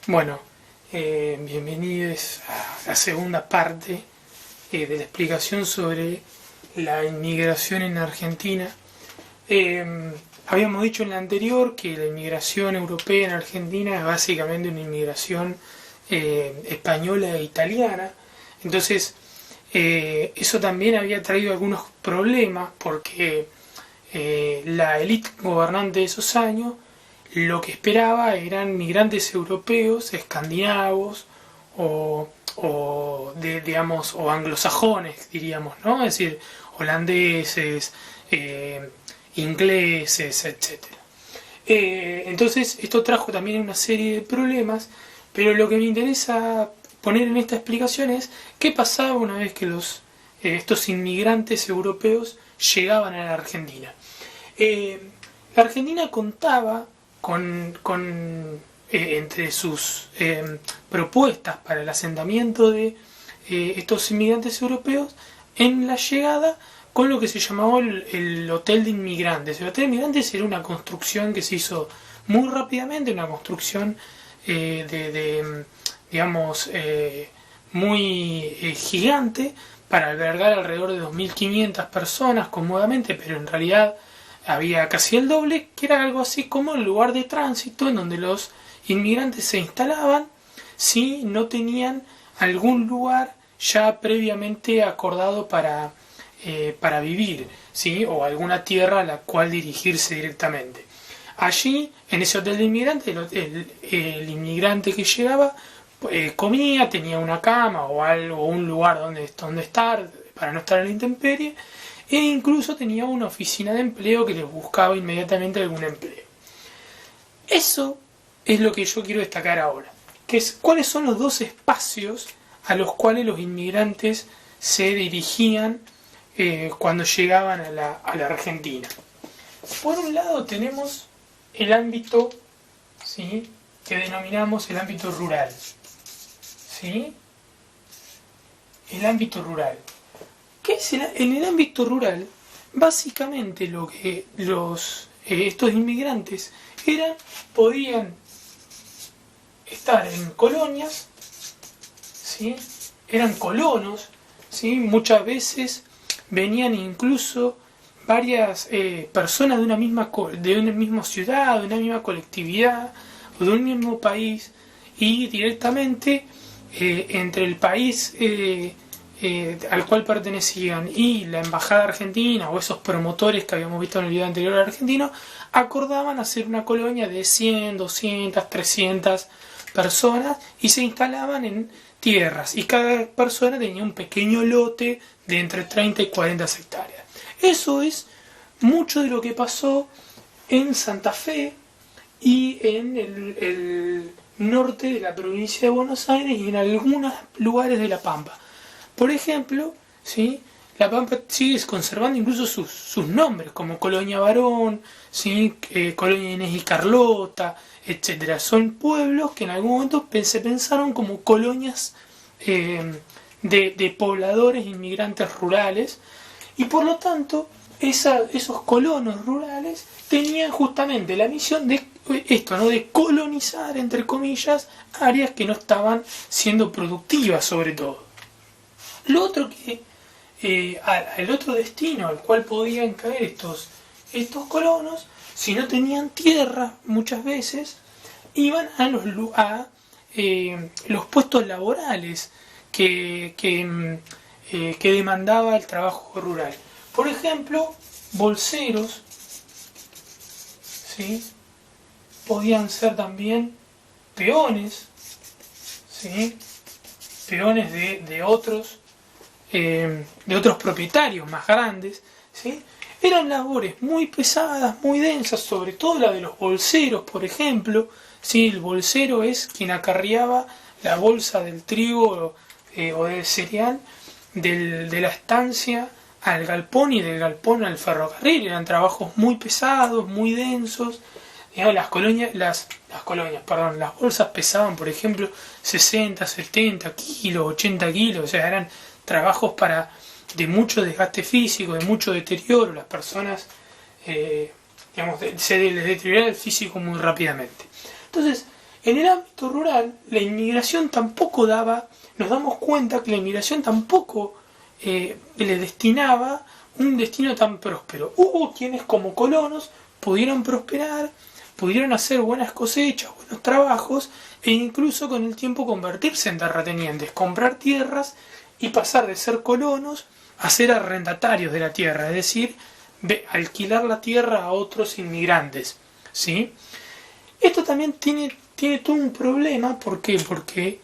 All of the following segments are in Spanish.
Bueno, bienvenidos a la segunda parte de la explicación sobre la inmigración en Argentina. Habíamos dicho en la anterior que la inmigración europea en Argentina es básicamente una inmigración española e italiana. Entonces, eso también había traído algunos problemas porque la élite gobernante de esos años lo que esperaba eran migrantes europeos, escandinavos o anglosajones, diríamos, ¿no? Es decir, holandeses, ingleses, etcétera. Entonces esto trajo también una serie de problemas, pero lo que me interesa poner en esta explicación es qué pasaba una vez que estos inmigrantes europeos llegaban a la Argentina. La Argentina contaba entre sus propuestas para el asentamiento de estos inmigrantes europeos en la llegada con lo que se llamaba el Hotel de Inmigrantes. El Hotel de Inmigrantes era una construcción que se hizo muy rápidamente, una construcción muy gigante para albergar alrededor de 2.500 personas cómodamente, pero en realidad había casi el doble, que era algo así como el lugar de tránsito en donde los inmigrantes se instalaban si no tenían algún lugar ya previamente acordado para vivir, ¿sí? O alguna tierra a la cual dirigirse directamente. Allí, en ese hotel de inmigrantes, el inmigrante que llegaba comía, tenía una cama o algo, un lugar donde estar para no estar en la intemperie, e incluso tenía una oficina de empleo que les buscaba inmediatamente algún empleo. Eso es lo que yo quiero destacar ahora, que es cuáles son los dos espacios a los cuales los inmigrantes se dirigían cuando llegaban a la Argentina. Por un lado tenemos el ámbito, ¿sí?, que denominamos el ámbito rural. ¿Sí? El ámbito rural. ¿Qué es en el ámbito rural? Básicamente lo que estos inmigrantes podían estar en colonias, ¿sí? Eran colonos, ¿sí? Muchas veces venían incluso varias personas de una misma ciudad, de una misma colectividad o de un mismo país, y directamente entre el país al cual pertenecían y la embajada argentina o esos promotores que habíamos visto en el video anterior argentino, acordaban hacer una colonia de 100, 200, 300 personas y se instalaban en tierras, y cada persona tenía un pequeño lote de entre 30 y 40 hectáreas. Eso es mucho de lo que pasó en Santa Fe y en el norte de la provincia de Buenos Aires y en algunos lugares de La Pampa. Por ejemplo, ¿sí?, La Pampa sigue conservando incluso sus nombres, como Colonia Barón, ¿sí?, Colonia Inés y Carlota, etc. Son pueblos que en algún momento se pensaron como colonias de pobladores inmigrantes rurales, y por lo tanto esos colonos rurales tenían justamente la misión de esto, ¿no?, de colonizar, entre comillas, áreas que no estaban siendo productivas, sobre todo. Lo otro el otro destino al cual podían caer estos colonos, si no tenían tierra muchas veces, iban a los puestos laborales que demandaba el trabajo rural. Por ejemplo, bolseros, ¿sí?, podían ser también peones, ¿sí?, peones de otros propietarios más grandes, ¿sí? Eran labores muy pesadas, muy densas, sobre todo la de los bolseros, por ejemplo, ¿sí? El bolsero es quien acarreaba la bolsa del trigo o del cereal de la estancia al galpón y del galpón al ferrocarril. Eran trabajos muy pesados, muy densos. Digamos, las bolsas pesaban, por ejemplo, 60, 70 kilos, 80 kilos, o sea, eran trabajos de mucho desgaste físico, de mucho deterioro. Las personas se les deterioraba el físico muy rápidamente. Entonces, En el ámbito rural, la inmigración tampoco nos damos cuenta que la inmigración tampoco le destinaba un destino tan próspero. Hubo quienes como colonos pudieron prosperar, pudieron hacer buenas cosechas, buenos trabajos e incluso con el tiempo convertirse en terratenientes, comprar tierras y pasar de ser colonos a ser arrendatarios de la tierra, es decir, alquilar la tierra a otros inmigrantes, ¿sí? Esto también tiene todo un problema, ¿por qué? Porque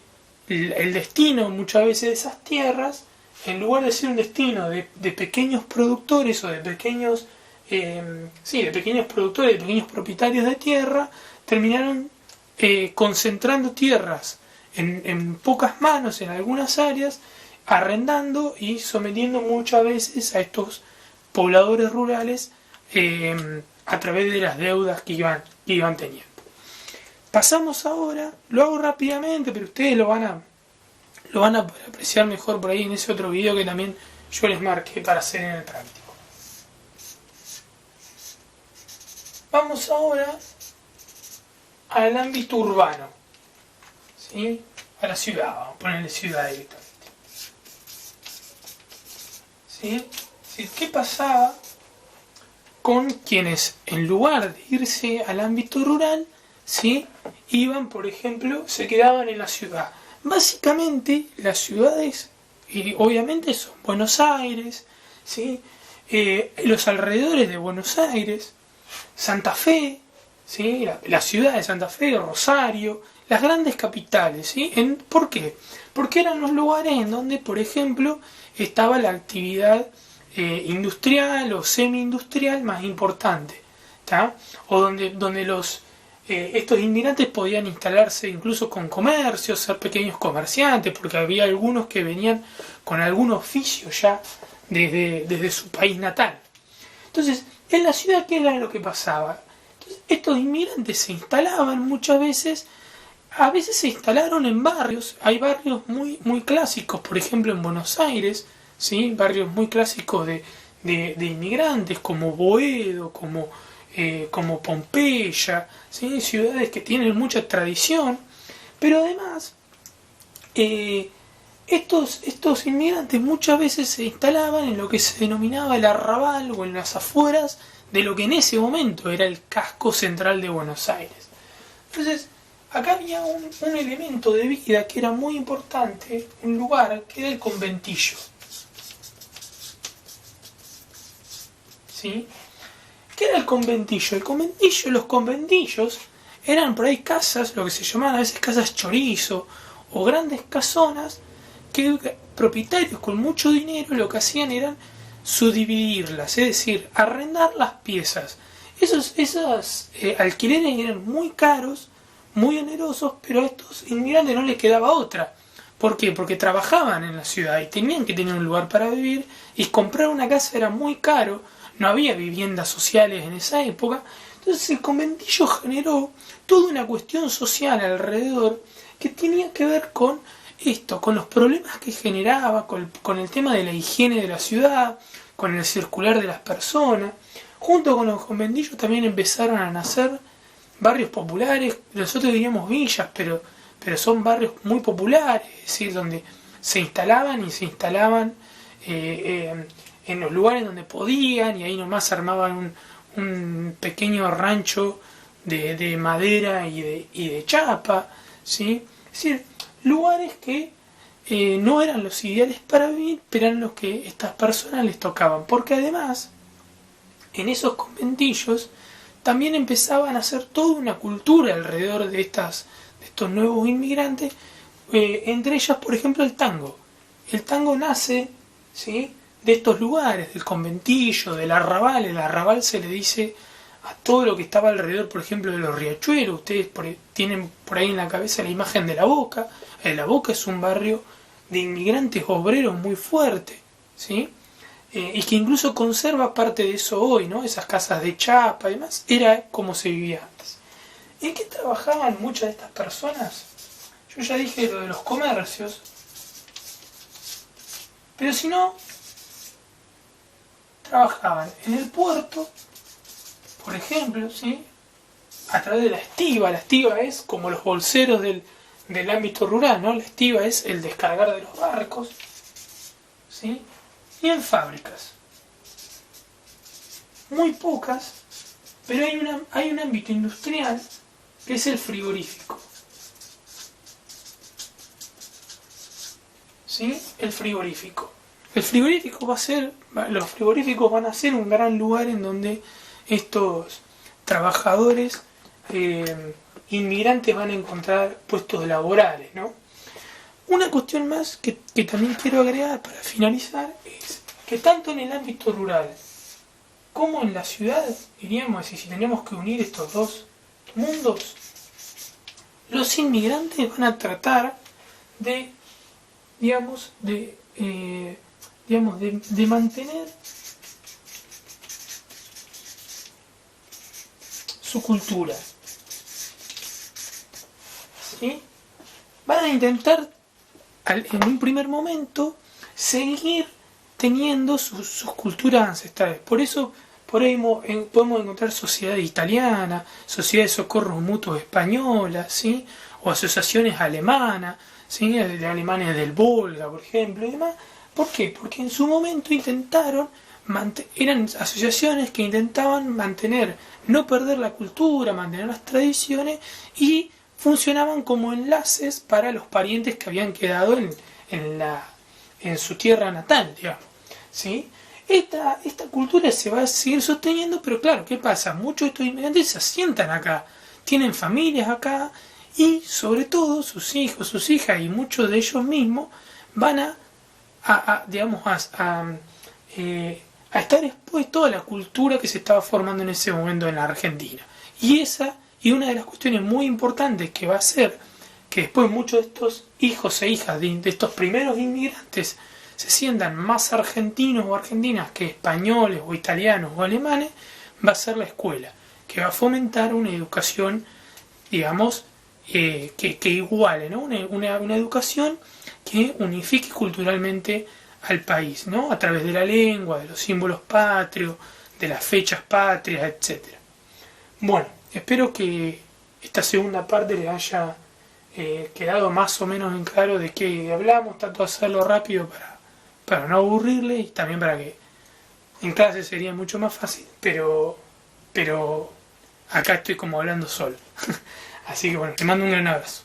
el destino muchas veces de esas tierras, en lugar de ser un destino de pequeños productores o de pequeños productores, de pequeños propietarios de tierra, terminaron concentrando tierras en pocas manos en algunas áreas, arrendando y sometiendo muchas veces a estos pobladores rurales a través de las deudas que iban teniendo. Pasamos ahora, lo hago rápidamente, pero ustedes lo van a poder apreciar mejor por ahí en ese otro video que también yo les marqué para hacer en el práctico. Vamos ahora al ámbito urbano, ¿sí? A la ciudad, vamos a ponerle ciudad directamente. ¿Sí? ¿Qué pasaba con quienes en lugar de irse al ámbito rural, ¿sí? Iban, por ejemplo, se quedaban en la ciudad? Básicamente las ciudades, obviamente son Buenos Aires, ¿sí? Los alrededores de Buenos Aires, Santa Fe, ¿sí? La ciudad de Santa Fe, Rosario, las grandes capitales, ¿sí? ¿Por qué? Porque eran los lugares en donde, por ejemplo, estaba la actividad industrial o semi-industrial más importante, ¿tá? O donde estos inmigrantes podían instalarse incluso con comercios, ser pequeños comerciantes, porque había algunos que venían con algún oficio ya desde su país natal. Entonces, en la ciudad, ¿qué era lo que pasaba? Entonces, estos inmigrantes se instalaban muchas veces, a veces se instalaron en barrios, hay barrios muy, muy clásicos, por ejemplo en Buenos Aires, ¿sí? Barrios muy clásicos de inmigrantes, como Boedo, como Pompeya, ¿sí? Ciudades que tienen mucha tradición, pero además estos inmigrantes muchas veces se instalaban en lo que se denominaba el arrabal o en las afueras de lo que en ese momento era el casco central de Buenos Aires. Entonces, acá había un elemento de vida que era muy importante, un lugar que era el conventillo. ¿Sí? ¿Qué era el conventillo? Los conventillos eran por ahí casas, lo que se llamaban a veces casas chorizo, o grandes casonas que propietarios con mucho dinero lo que hacían eran subdividirlas, es decir, arrendar las piezas. Esos alquileres eran muy caros, muy onerosos, pero a estos inmigrantes no les quedaba otra. ¿Por qué? Porque trabajaban en la ciudad y tenían que tener un lugar para vivir, y comprar una casa era muy caro, no había viviendas sociales en esa época. Entonces el conventillo generó toda una cuestión social alrededor que tenía que ver con esto, con los problemas que generaba, con el tema de la higiene de la ciudad, con el circular de las personas. Junto con los conventillos también empezaron a nacer barrios populares, nosotros diríamos villas, pero son barrios muy populares, es decir, donde se instalaban en los lugares donde podían, y ahí nomás armaban un pequeño rancho de madera y de chapa, ¿sí? Es decir, lugares que no eran los ideales para vivir, pero eran los que estas personas les tocaban, porque además en esos conventillos también empezaban a hacer toda una cultura alrededor de estos nuevos inmigrantes, entre ellas, por ejemplo, el tango. El tango nace, ¿sí?, de estos lugares, del conventillo, del arrabal. El arrabal se le dice a todo lo que estaba alrededor, por ejemplo, de los riachuelos. Ustedes tienen por ahí en la cabeza la imagen de La Boca. La Boca es un barrio de inmigrantes obreros muy fuerte, ¿sí? Y que incluso conserva parte de eso hoy, ¿no? Esas casas de chapa y demás, era como se vivía antes. ¿En qué trabajaban muchas de estas personas? Yo ya dije lo de los comercios, pero si no, trabajaban en el puerto, por ejemplo, ¿sí? a través de la estiba. La estiba es como los bolseros del ámbito rural, ¿no? La estiba es el descargar de los barcos, ¿sí? Y en fábricas. Muy pocas, pero hay un ámbito industrial que es el frigorífico. ¿Sí? El frigorífico. Los frigoríficos van a ser un gran lugar en donde estos trabajadores inmigrantes van a encontrar puestos laborales, ¿no? Una cuestión más que también quiero agregar para finalizar es que tanto en el ámbito rural como en la ciudad, diríamos, si tenemos que unir estos dos mundos, los inmigrantes van a tratar de, de mantener su cultura, ¿sí? Van a intentar en un primer momento seguir teniendo sus culturas ancestrales. Por eso por ahí podemos encontrar sociedades italianas, sociedades de socorros mutuos españolas, ¿sí? O asociaciones alemanas, ¿sí? De alemanes del Volga, por ejemplo, y demás. ¿Por qué? Porque en su momento eran asociaciones que intentaban no perder la cultura, mantener las tradiciones, y funcionaban como enlaces para los parientes que habían quedado en su tierra natal, digamos, ¿sí? Esta cultura se va a seguir sosteniendo, pero claro, ¿qué pasa? Muchos de estos inmigrantes se asientan acá, tienen familias acá, y sobre todo sus hijos, sus hijas y muchos de ellos mismos van a estar expuestos a la cultura que se estaba formando en ese momento en la Argentina. Y una de las cuestiones muy importantes que va a ser que después muchos de estos hijos e hijas de estos primeros inmigrantes se sientan más argentinos o argentinas que españoles o italianos o alemanes, va a ser la escuela, que va a fomentar una educación, digamos, que iguale, ¿no? Una educación que unifique culturalmente al país, ¿no? A través de la lengua, de los símbolos patrios, de las fechas patrias, etc. Bueno, espero que esta segunda parte les haya quedado más o menos en claro de qué hablamos. Trato de hacerlo rápido para no aburrirle, y también para que en clase sería mucho más fácil, pero acá estoy como hablando solo. Así que bueno, te mando un gran abrazo.